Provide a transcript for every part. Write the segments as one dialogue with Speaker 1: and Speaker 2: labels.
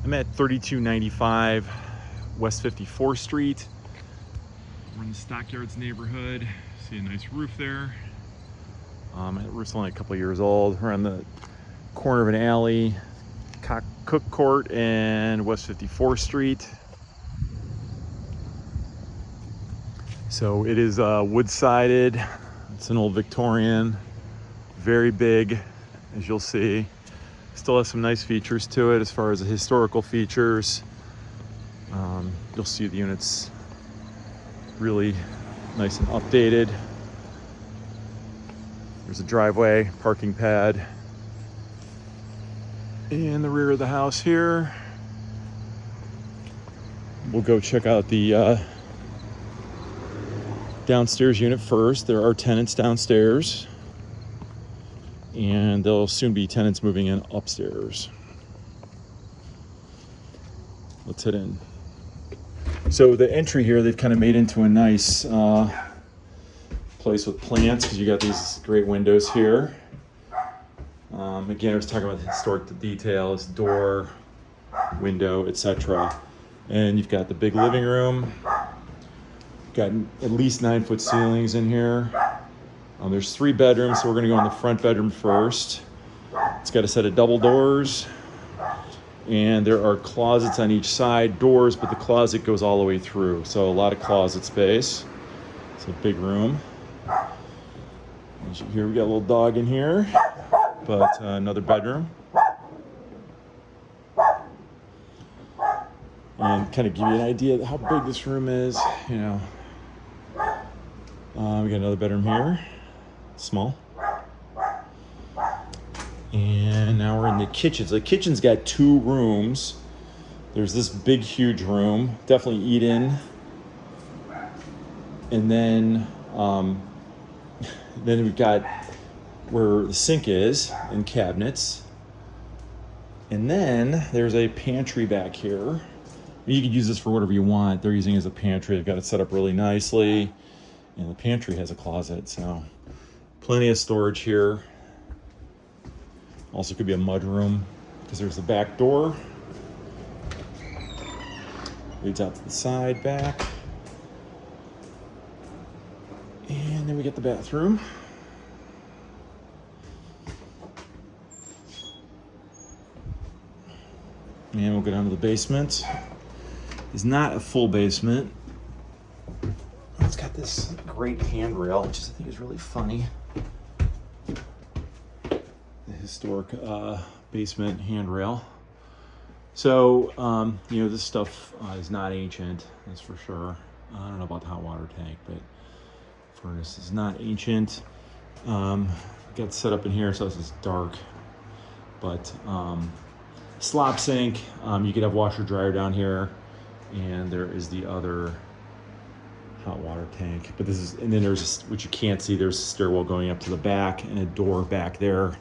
Speaker 1: I'm at 3295 West 54th Street. We're in the Stockyards neighborhood. See a nice roof there. That roof's only a couple of years old. We're on the corner of an alley, Cook Court and West 54th Street. So it is wood-sided. It's an old Victorian, very big, as you'll see. Still has some nice features to it as far as the historical features. You'll see the unit's really nice and updated. There's a driveway, parking pad in the rear of the house here. We'll go check out the downstairs unit first. There are tenants downstairs, and there'll soon be tenants moving in upstairs. Let's head in. So the entry here, they've kind of made into a nice place with plants, because you got these great windows here. Again, I was talking about the historic details, door, window, etc. And you've got the big living room. Got at least 9-foot ceilings in here. There's 3 bedrooms, so we're gonna go in the front bedroom first. It's got a set of double doors, and there are closets on each side, doors, but the closet goes all the way through. So a lot of closet space. It's a big room. As you hear, we got a little dog in here, but another bedroom. And kind of give you an idea of how big this room is, you know. We got another bedroom here, small. And now we're in the kitchen. So the kitchen's got 2 rooms. There's this big, huge room, definitely eat in. And then we've got where the sink is and cabinets. And then there's a pantry back here. You could use this for whatever you want. They're using it as a pantry. They've got it set up really nicely. And the pantry has a closet, so plenty of storage here. Also could be a mud room, because there's the back door. Leads out to the side back. And then we get the bathroom. And we'll go down to the basement. It's not a full basement. It's got this great handrail, which I think is really funny. The historic basement handrail. So, this stuff is not ancient, that's for sure. I don't know about the hot water tank, but furnace is not ancient. Got set up in here, so this is dark. But slop sink, you could have washer dryer down here, and there is the other hot water tank. But this is, and then there's, which you can't see, there's a stairwell going up to the back and a door back there.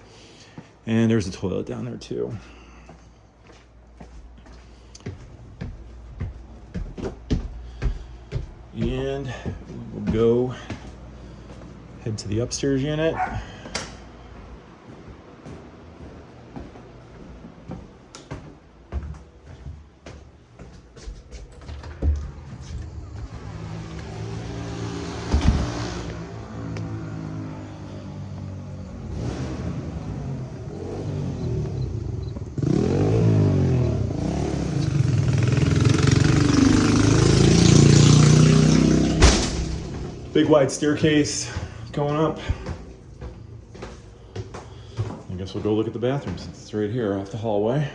Speaker 1: And there's a toilet down there too. And we'll go head to the upstairs unit. Big wide staircase going up. I guess we'll go look at the bathroom since it's right here off the hallway.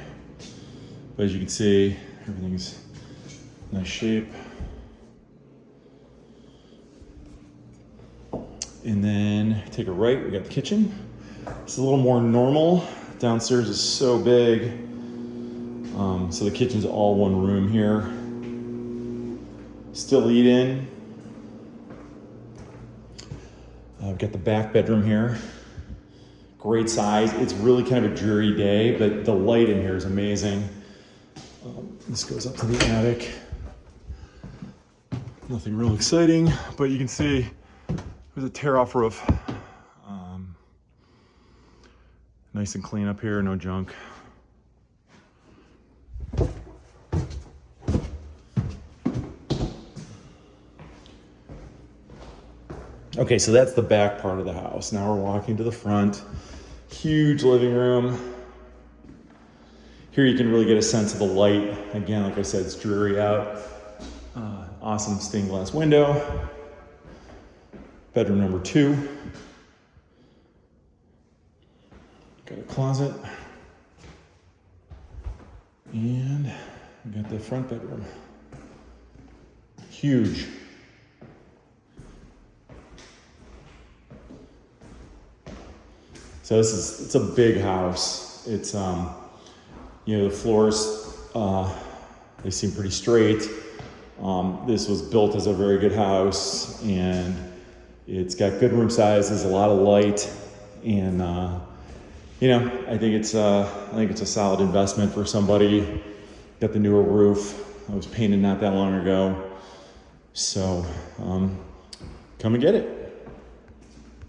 Speaker 1: But as you can see, everything's in nice shape. And then take a right, we got the kitchen. It's a little more normal. Downstairs is so big. So the kitchen's all one room here. Still eat in. We've got the back bedroom here. Great size. It's really kind of a dreary day, but the light in here is amazing. This goes up to the attic. Nothing real exciting, but you can see there's a tear-off roof. Nice and clean up here, no junk. Okay, so that's the back part of the house. Now we're walking to the front. Huge living room. Here you can really get a sense of the light. Again, like I said, it's dreary out. Awesome stained glass window. Bedroom number 2. Got a closet. And we got the front bedroom. Huge. So it's a big house. It's, the floors, they seem pretty straight. This was built as a very good house, and it's got good room sizes, a lot of light, and I think it's a solid investment for somebody. Got the newer roof. I was painted not that long ago, so come and get it.